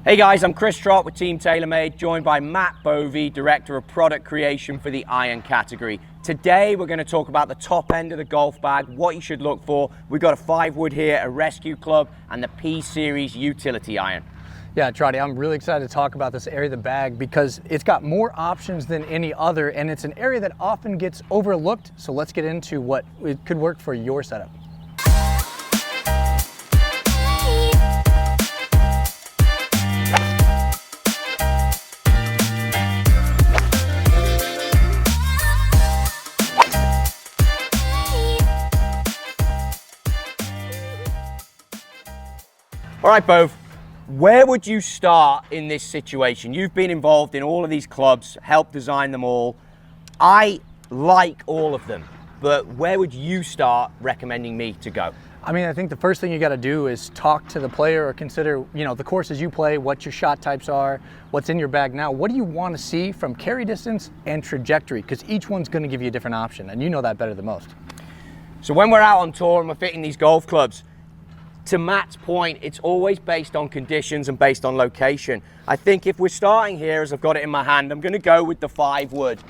Hey guys, I'm Chris Trott with Team TaylorMade, joined by Matt Bovey, Director of Product Creation for the iron category. Today we're going to talk about the top end of the golf bag, what you should look for. We've got a 5-wood here, a rescue club, and the P Series utility iron. Yeah, Trotty, I'm really excited to talk about this area of the bag because it's got more options than any other, and it's an area that often gets overlooked. So let's get into what it could work for your setup. All right, Bove, where would you start in this situation? You've been involved in all of these clubs, helped design them all. I like all of them, but where would you start recommending me to go? I mean, I think the first thing you got to do is talk to the player or consider, the courses you play, what your shot types are, what's in your bag now. What do you want to see from carry distance and trajectory? Because each one's going to give you a different option, and you know that better than most. So when we're out on tour and we're fitting these golf clubs, to Matt's point, it's always based on conditions and based on location. I think if we're starting here, as I've got it in my hand, I'm going to go with the 5-wood.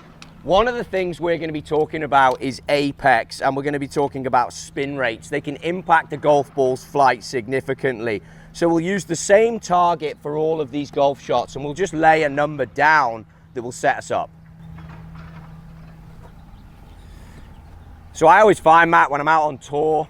One of the things we're going to be talking about is apex, and we're going to be talking about spin rates. They can impact the golf ball's flight significantly. So we'll use the same target for all of these golf shots, and we'll just lay a number down that will set us up. So I always find, Matt, when I'm out on tour,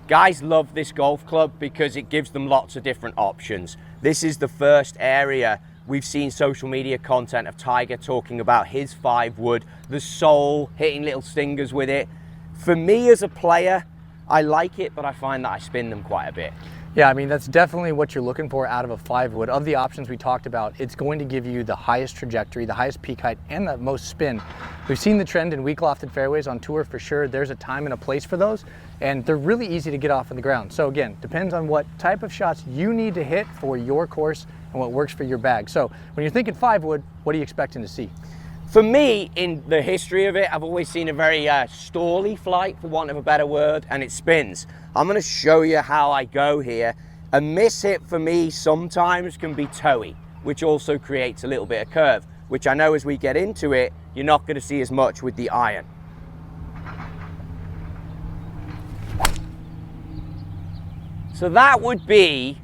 guys love this golf club because it gives them lots of different options. This is the first area we've seen social media content of Tiger talking about his 5-wood, the sole, hitting little stingers with it. For me as a player, I like it, but I find that I spin them quite a bit. Yeah, I mean, that's definitely what you're looking for out of a 5-wood. Of the options we talked about, it's going to give you the highest trajectory, the highest peak height, and the most spin. We've seen the trend in weak lofted fairways on tour for sure. There's a time and a place for those, and they're really easy to get off of the ground. So again, depends on what type of shots you need to hit for your course and what works for your bag. So when you're thinking 5-wood, what are you expecting to see? For me, in the history of it, I've always seen a very stally flight, for want of a better word, and it spins. I'm going to show you how I go here. A miss hit for me sometimes can be toey, which also creates a little bit of curve, which I know as we get into it, you're not going to see as much with the iron. So that would be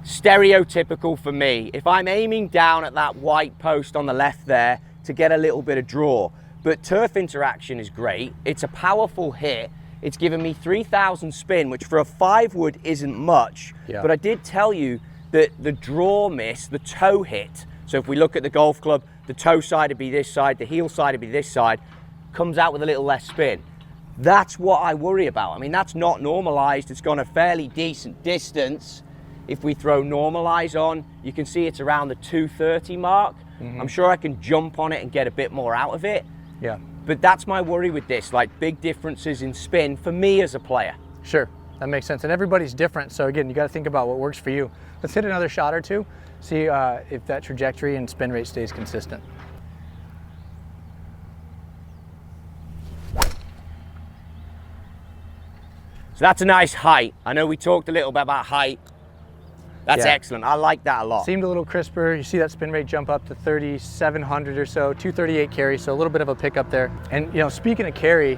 stereotypical for me. If I'm aiming down at that white post on the left there to get a little bit of draw, but turf interaction is great. It's a powerful hit. It's given me 3,000 spin, which for a 5-wood isn't much. Yeah. But I did tell you that the draw miss, the toe hit, so if we look at the golf club, the toe side would be this side, the heel side would be this side, comes out with a little less spin. That's what I worry about. I mean, that's not normalized. It's gone a fairly decent distance. If we throw normalize on, you can see it's around the 230 mark. I'm sure I can jump on it and get a bit more out of it. Yeah. But that's my worry with this, like big differences in spin for me as a player. Sure, that makes sense. And everybody's different. So again, you got to think about what works for you. Let's hit another shot or two, see if that trajectory and spin rate stays consistent. So that's a nice height. I know we talked a little bit about height. That's excellent. I like that a lot. Seemed a little crisper. You see that spin rate jump up to 3,700 or so, 238 carry, so a little bit of a pickup there. And speaking of carry,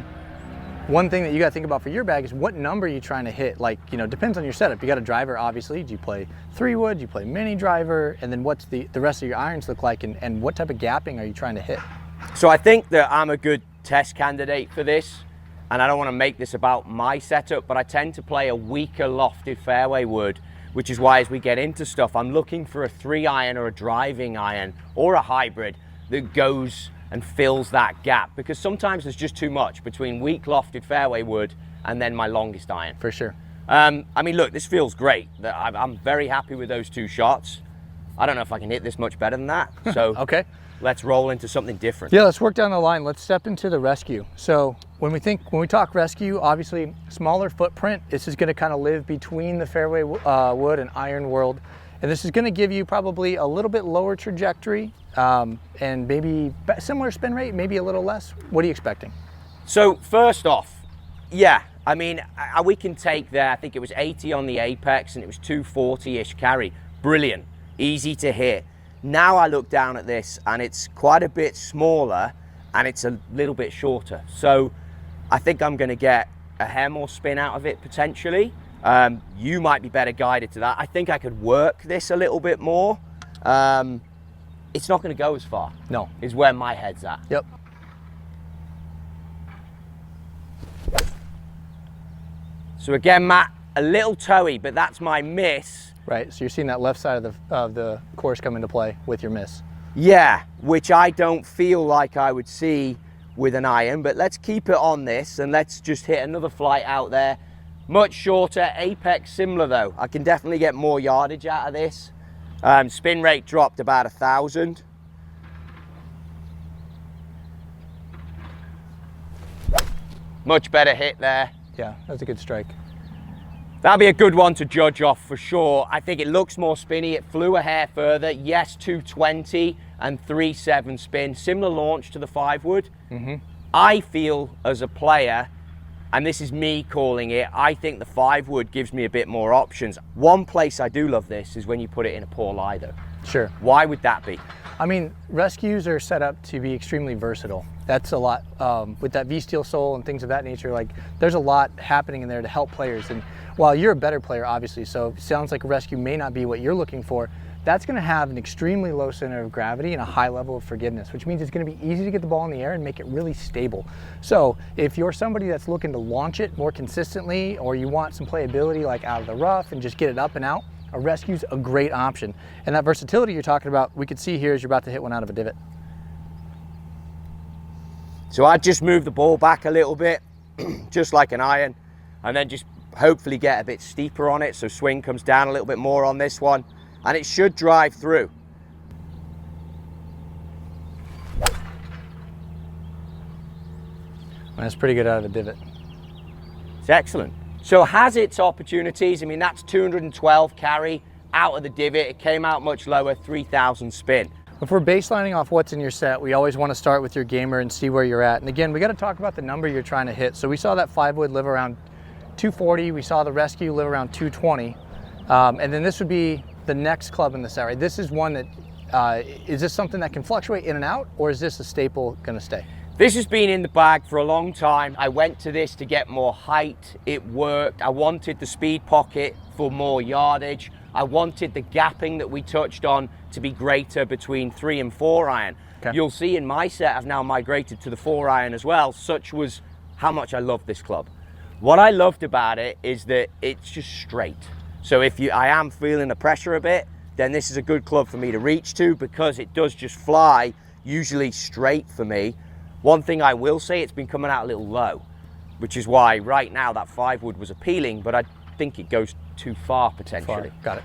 one thing that you got to think about for your bag is what number you're trying to hit. Like, depends on your setup. You got a driver, obviously. Do you play 3-wood? Do you play mini driver? And then what's the rest of your irons look like, and what type of gapping are you trying to hit? So I think that I'm a good test candidate for this, and I don't want to make this about my setup, but I tend to play a weaker lofted fairway wood, which is why as we get into stuff, I'm looking for a 3-iron or a driving iron or a hybrid that goes and fills that gap, because sometimes there's just too much between weak lofted fairway wood and then my longest iron. For sure. I mean, look, this feels great. I'm very happy with those 2 shots. I don't know if I can hit this much better than that. So okay. Let's roll into something different. Yeah, let's work down the line. Let's step into the rescue. So when we talk rescue, obviously smaller footprint. This is going to kind of live between the fairway wood and iron world. And this is going to give you probably a little bit lower trajectory and maybe similar spin rate, maybe a little less. What are you expecting? So first off, yeah, I mean, we can take there, I think it was 80 on the apex and it was 240-ish carry. Brilliant. easy to hit. Now I look down at this and it's quite a bit smaller and it's a little bit shorter. So I think I'm gonna get a hair more spin out of it potentially. You might be better guided to that. I think I could work this a little bit more. It's not gonna go as far. No. Is where my head's at. Yep. So again, Matt, a little toey, but that's my miss. Right, so you're seeing that left side of the course come into play with your miss. Yeah, which I don't feel like I would see with an iron, but let's keep it on this and let's just hit another flight out there. Much shorter, apex similar though. I can definitely get more yardage out of this. Spin rate dropped about 1,000. Much better hit there. Yeah, that's a good strike. That'll be a good one to judge off for sure. I think it looks more spinny. It flew a hair further. Yes, 220 and 3.7 spin. Similar launch to the 5-wood. I feel as a player, and this is me calling it, I think the 5-wood gives me a bit more options. One place I do love this is when you put it in a poor lie though. Sure. Why would that be? I mean, rescues are set up to be extremely versatile. That's a lot, with that V-steel sole and things of that nature, like there's a lot happening in there to help players. And while you're a better player, obviously, so it sounds like a rescue may not be what you're looking for, that's gonna have an extremely low center of gravity and a high level of forgiveness, which means it's gonna be easy to get the ball in the air and make it really stable. So if you're somebody that's looking to launch it more consistently, or you want some playability like out of the rough and just get it up and out, a rescue's a great option. And that versatility you're talking about, we could see here as you're about to hit one out of a divot. So I just move the ball back a little bit, just like an iron, and then just hopefully get a bit steeper on it so swing comes down a little bit more on this one, and it should drive through. That's pretty good out of a divot. It's excellent. So has its opportunities. I mean, that's 212 carry out of the divot. It came out much lower, 3,000 spin. If we're baselining off what's in your set, we always want to start with your gamer and see where you're at. And again, we got to talk about the number you're trying to hit. So we saw that 5-wood live around 240. We saw the rescue live around 220. And then this would be the next club in the set, right? This is one that, is this something that can fluctuate in and out, or is this a staple going to stay? This has been in the bag for a long time. I went to this to get more height. It worked. I wanted the speed pocket for more yardage. I wanted the gapping that we touched on to be greater between 3 and 4 iron. Okay. You'll see in my set I've now migrated to the 4 iron as well. Such was how much I love this club. What I loved about it is that it's just straight. So if I am feeling the pressure a bit, then this is a good club for me to reach to, because it does just fly usually straight for me. One thing I will say, it's been coming out a little low, which is why right now that 5-wood was appealing, but I think it goes too far potentially. Got it.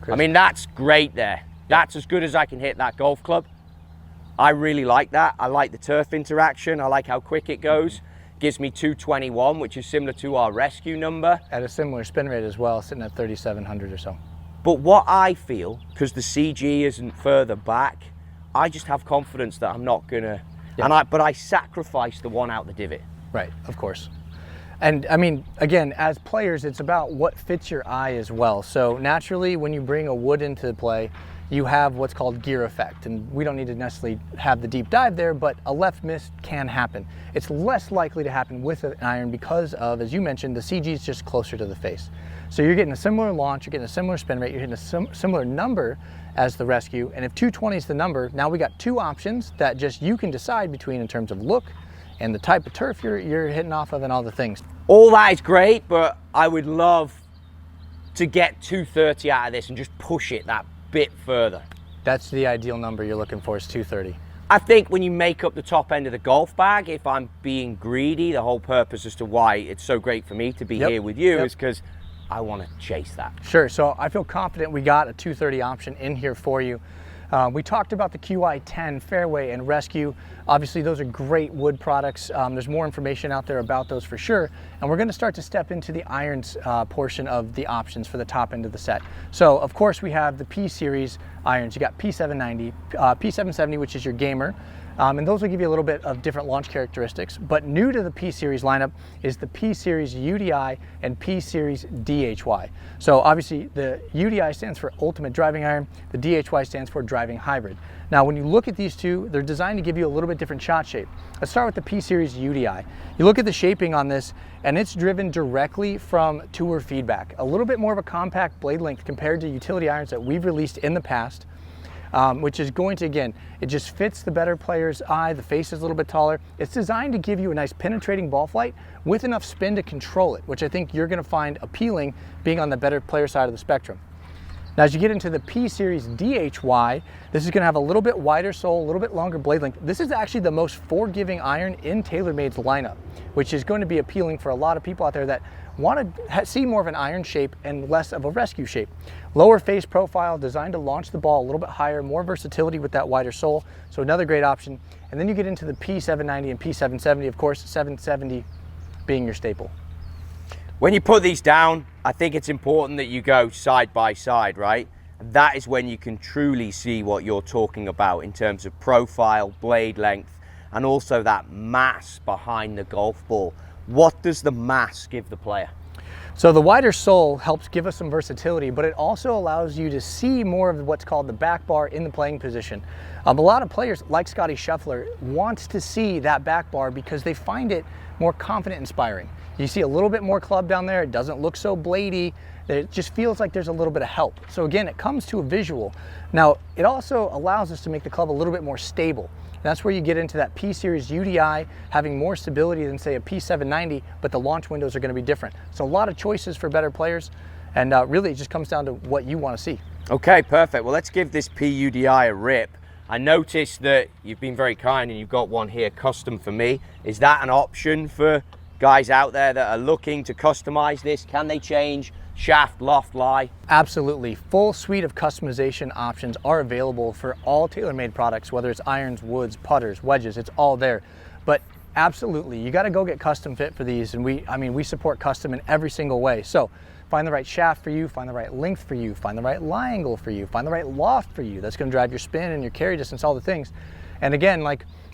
I mean, that's great there. That's as good as I can hit that golf club. I really like that. I like the turf interaction. I like how quick it goes. Gives me 221, which is similar to our rescue number. At a similar spin rate as well, sitting at 3,700 or so. But what I feel, because the CG isn't further back, I just have confidence that I'm not gonna, but I sacrifice the one out the divot. Right, of course. And I mean, again, as players, it's about what fits your eye as well. So naturally, when you bring a wood into play, you have what's called gear effect. And we don't need to necessarily have the deep dive there, but a left miss can happen. It's less likely to happen with an iron because of, as you mentioned, the CG is just closer to the face. So you're getting a similar launch, you're getting a similar spin rate, you're hitting a similar number as the rescue. And if 220 is the number, now we got 2 options that just you can decide between in terms of look and the type of turf you're hitting off of and all the things. All that is great, but I would love to get 230 out of this and just push it that bit further. That's the ideal number you're looking for, is 230. I think when you make up the top end of the golf bag, if I'm being greedy, the whole purpose as to why it's so great for me to be here with you is because I want to chase that. Sure, so I feel confident we got a 230 option in here for you. We talked about the QI10 fairway and rescue. Obviously those are great wood products. There's more information out there about those for sure. And we're going to start to step into the irons portion of the options for the top end of the set. So of course we have the P series irons. You got P790, P770, which is your gamer. And those will give you a little bit of different launch characteristics. But new to the P Series lineup is the P Series UDI and P Series DHY. So obviously the UDI stands for Ultimate Driving Iron, the DHY stands for Driving Hybrid. Now when you look at these two, they're designed to give you a little bit different shot shape. Let's start with the P Series UDI. You look at the shaping on this, and it's driven directly from tour feedback. A little bit more of a compact blade length compared to utility irons that we've released in the past. Which is going to, again, it just fits the better player's eye. The face is a little bit taller. It's designed to give you a nice penetrating ball flight with enough spin to control it, which I think you're gonna find appealing being on the better player side of the spectrum. Now, as you get into the P Series DHY, this is gonna have a little bit wider sole, a little bit longer blade length. This is actually the most forgiving iron in TaylorMade's lineup, which is going to be appealing for a lot of people out there that want to see more of an iron shape and less of a rescue shape. Lower face profile, designed to launch the ball a little bit higher, more versatility with that wider sole, so another great option. And then you get into the P790 and P770, of course, 770 being your staple. When you put these down, I think it's important that you go side by side, right? And that is when you can truly see what you're talking about in terms of profile, blade length, and also that mass behind the golf ball. What does the mass give the player? So the wider sole helps give us some versatility, but it also allows you to see more of what's called the back bar in the playing position. A lot of players, like Scotty Scheffler, wants to see that back bar because they find it more confident inspiring. You see a little bit more club down there, it doesn't look so bladey, it just feels like there's a little bit of help. So again, it comes to a visual. Now, it also allows us to make the club a little bit more stable. That's where you get into that P Series UDI having more stability than say a P790, but the launch windows are going to be different. So a lot of choices for better players, and really it just comes down to what you want to see. Okay, perfect. Well, let's give this PUDI a rip. I noticed that you've been very kind and you've got one here custom for me. Is that an option for guys out there that are looking to customize this? Can they change shaft, loft, lie? Absolutely. Full suite of customization options are available for all TaylorMade products, whether it's irons, woods, putters, wedges, it's all there. But absolutely, you got to go get custom fit for these, and we support custom in every single way. So find the right shaft for you, find the right length for you, find the right lie angle for you, find the right loft for you. That's going to drive your spin and your carry distance, all the things. And again,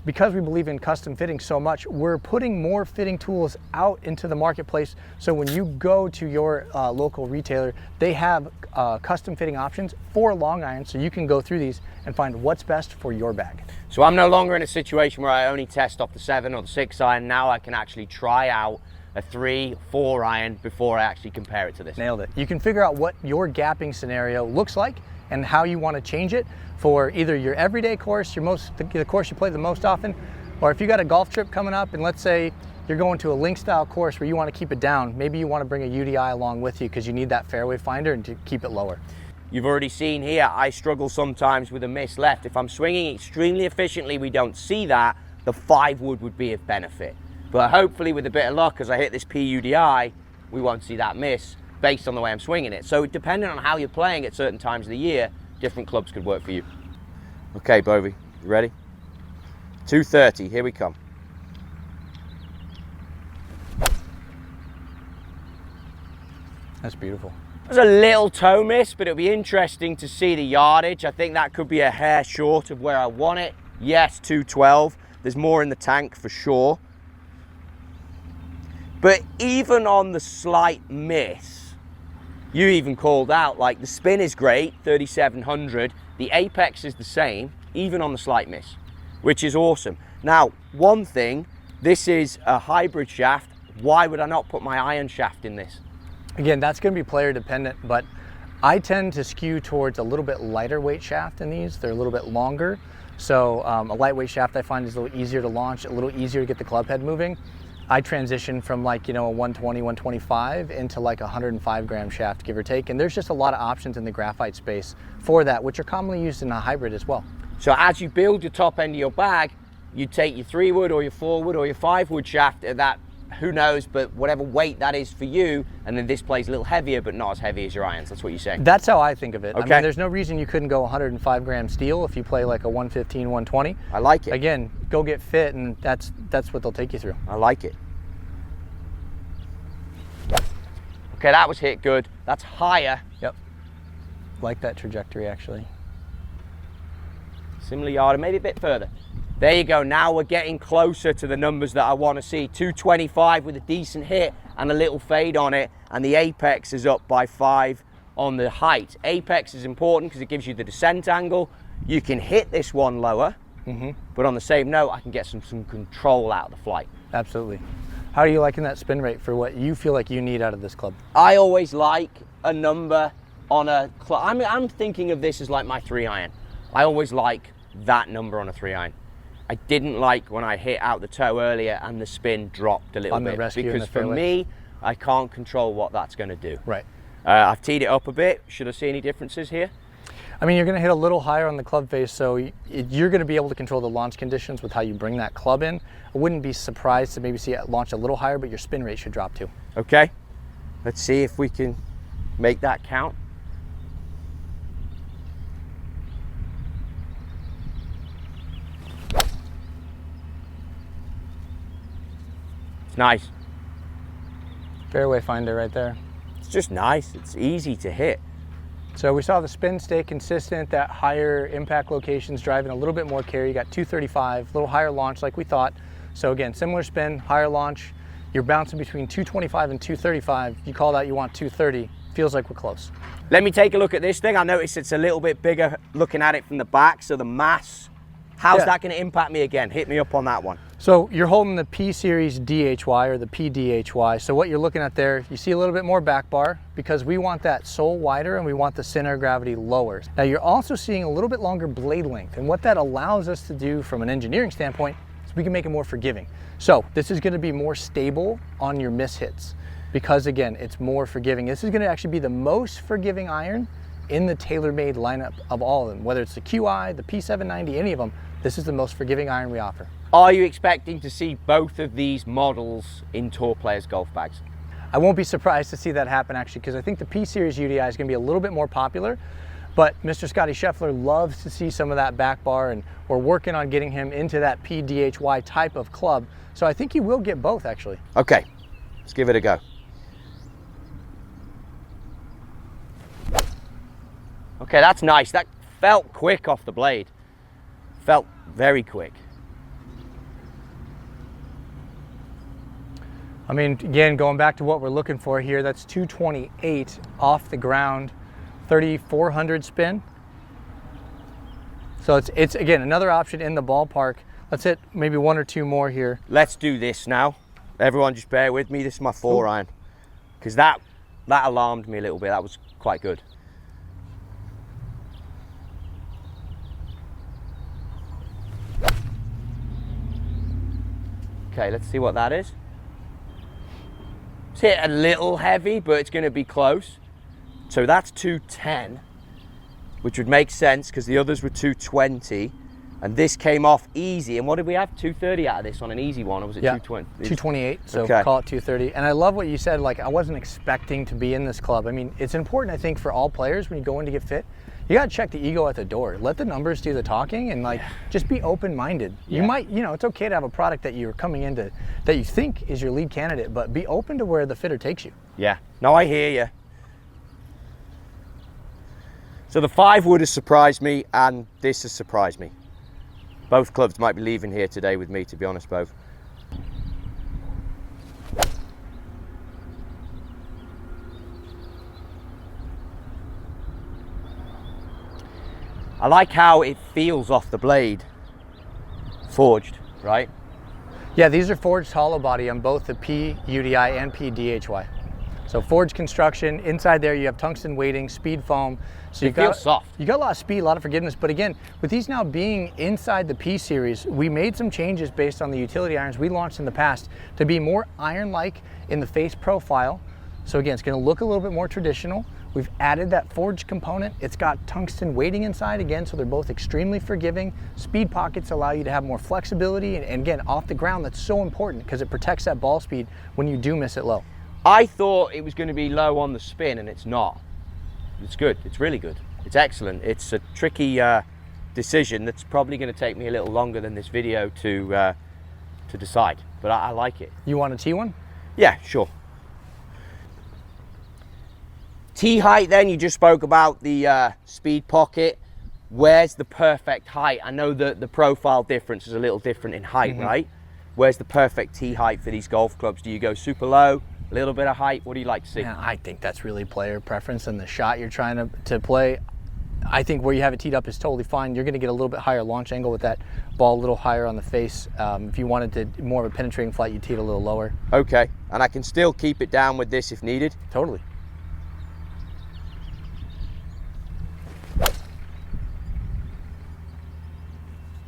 because we believe in custom fitting so much, we're putting more fitting tools out into the marketplace. So when you go to your local retailer, they have custom fitting options for long irons, so you can go through these and find what's best for your bag. So I'm no longer in a situation where I only test off the 7 or the 6 iron. Now I can actually try out a 3, 4 iron before I actually compare it to this. Nailed it. You can figure out what your gapping scenario looks like and how you want to change it for either your everyday course, the course you play the most often, or if you got a golf trip coming up and let's say you're going to a link style course where you want to keep it down, maybe you want to bring a UDI along with you because you need that fairway finder and to keep it lower. You've already seen here, I struggle sometimes with a miss left. If I'm swinging extremely efficiently, we don't see that, the 5 wood be of benefit. But hopefully with a bit of luck, as I hit this PUDI, we won't see that miss based on the way I'm swinging it. So depending on how you're playing at certain times of the year, different clubs could work for you. Okay, Bovey, you ready? 230, here we come. That's beautiful. There's a little toe miss, but it'll be interesting to see the yardage. I think that could be a hair short of where I want it. Yes, 212. There's more in the tank for sure. But even on the slight miss, you even called out, like the spin is great, 3,700. The apex is the same, even on the slight miss, which is awesome. Now, one thing, this is a hybrid shaft. Why would I not put my iron shaft in this? Again, that's going to be player dependent, but I tend to skew towards a little bit lighter weight shaft in these. They're a little bit longer. So a lightweight shaft I find is a little easier to launch, a little easier to get the club head moving. I transition from a 120, 125 into like a 105 gram shaft, give or take. And there's just a lot of options in the graphite space for that, which are commonly used in a hybrid as well. So as you build your top end of your bag, you take your 3 wood or your 4 wood or your 5 wood shaft at that, who knows, but whatever weight that is for you, and then this plays a little heavier, but not as heavy as your irons. That's what you're saying. That's how I think of it. Okay. I mean, there's no reason you couldn't go 105 gram steel if you play like a 115, 120. I like it. Again, go get fit, and that's what they'll take you through. I like it. Okay, that was hit good. That's higher. Yep. Like that trajectory, actually. Similar yard, maybe a bit further. There you go. Now we're getting closer to the numbers that I want to see. 225 with a decent hit and a little fade on it, and the apex is up by 5 on the height. Apex is important because it gives you the descent angle. You can hit this one lower, but on the same note, I can get some control out of the flight. Absolutely. How are you liking that spin rate for what you feel like you need out of this club? I always like a number on a club. I'm thinking of this as like my 3-iron. I always like that number on a 3-iron. I didn't like when I hit out the toe earlier and the spin dropped a little on the bit, rescue because for me, I can't control what that's going to do. Right. I've teed it up a bit. Should I see any differences here? I mean, you're going to hit a little higher on the club face, so you're going to be able to control the launch conditions with how you bring that club in. I wouldn't be surprised to maybe see it launch a little higher, but your spin rate should drop too. Okay. Let's see if we can make that count. It's nice. Fairway finder right there. It's just nice. It's easy to hit. So we saw the spin stay consistent, that higher impact locations driving a little bit more carry. You got 235, a little higher launch like we thought. So again, similar spin, higher launch. You're bouncing between 225 and 235. You call that you want 230. Feels like we're close. Let me take a look at this thing. I noticed it's a little bit bigger looking at it from the back, so the mass, how's that going to impact me again? Hit me up on that one. So you're holding the P series DHY or the PDHY. So what you're looking at there, you see a little bit more back bar because we want that sole wider and we want the center of gravity lower. Now you're also seeing a little bit longer blade length, and what that allows us to do from an engineering standpoint is we can make it more forgiving. So this is going to be more stable on your miss hits because again, it's more forgiving. This is going to actually be the most forgiving iron in the TaylorMade lineup of all of them, whether it's the QI, the P790, any of them. This is the most forgiving iron we offer. Are you expecting to see both of these models in Tour Players golf bags? I won't be surprised to see that happen actually, because I think the P Series UDI is going to be a little bit more popular, but Mr. Scotty Scheffler loves to see some of that back bar, and we're working on getting him into that PDHY type of club. So I think he will get both actually. Okay, let's give it a go. Okay, that's nice. That felt quick off the blade. Felt very quick. I mean, again, going back to what we're looking for here, that's 228 off the ground, 3,400 spin. So it's again, another option in the ballpark. Let's hit maybe one or two more here. Let's do this now. Everyone just bear with me. This is my 4-iron. Because that alarmed me a little bit. That was quite good. Okay, let's see what that is. It's hit a little heavy, but it's going to be close. So that's 210, which would make sense because the others were 220, and this came off easy. And what did we have? 230 out of this on an easy one, or was it 220? 228, so okay. Call it 230. And I love what you said, like I wasn't expecting to be in this club. I mean, it's important, I think, for all players when you go in to get fit, you got to check the ego at the door. Let the numbers do the talking, and like just be open-minded. You might, it's okay to have a product that you're coming into that you think is your lead candidate, but be open to where the fitter takes you. Yeah, no, I hear you. So the 5-wood has surprised me, and this has surprised me. Both clubs might be leaving here today with me, to be honest, both. I like how it feels off the blade. Forged, right? Yeah, these are forged hollow body on both the P, UDI, and P DHY. So forged construction. Inside there you have tungsten weighting, speed foam. So it feels soft. You got a lot of speed, a lot of forgiveness. But again, with these now being inside the P series, we made some changes based on the utility irons we launched in the past to be more iron-like in the face profile. So again, it's going to look a little bit more traditional. We've added that forged component. It's got tungsten weighting inside again, so they're both extremely forgiving. Speed pockets allow you to have more flexibility, and again, off the ground, that's so important because it protects that ball speed when you do miss it low. I thought it was going to be low on the spin, and it's not. It's good. It's really good. It's excellent. It's a tricky decision that's probably going to take me a little longer than this video to decide, but I like it. You want a T1? Yeah, sure. T height then, you just spoke about the speed pocket. where's the perfect height? I know that the profile difference is a little different in height, right? Where's the perfect tee height for these golf clubs? Do you go super low, a little bit of height? What do you like to see? Yeah, I think that's really player preference and the shot you're trying to play. I think where you have it teed up is totally fine. You're going to get a little bit higher launch angle with that ball a little higher on the face. If you wanted to more of a penetrating flight, you tee it a little lower. Okay, and I can still keep it down with this if needed? Totally.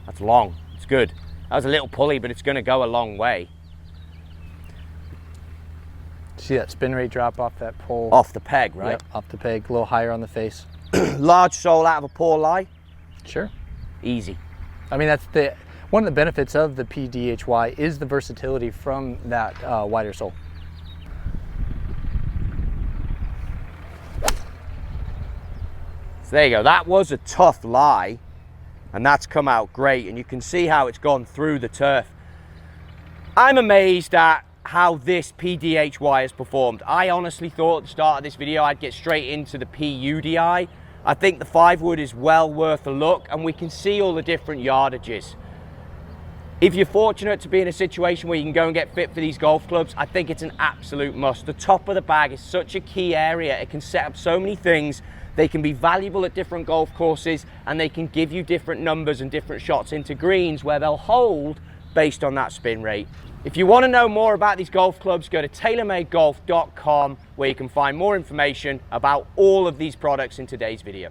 That's long, it's good. That was a little pulley, but it's going to go a long way. See that spin rate drop off that pole? Off the peg, right? Yep, off the peg, a little higher on the face. Large sole out of a poor lie? Sure. Easy. I mean, that's one of the benefits of the PDHY is the versatility from that wider sole. So there you go. That was a tough lie, and that's come out great, and you can see how it's gone through the turf. I'm amazed at how this PDHY has performed. I honestly thought at the start of this video I'd get straight into the PUDI. I think the 5-wood is well worth a look, and we can see all the different yardages. If you're fortunate to be in a situation where you can go and get fit for these golf clubs, I think it's an absolute must. The top of the bag is such a key area. It can set up so many things. They can be valuable at different golf courses, and they can give you different numbers and different shots into greens where they'll hold based on that spin rate. If you want to know more about these golf clubs, go to TaylorMadeGolf.com, where you can find more information about all of these products in today's video.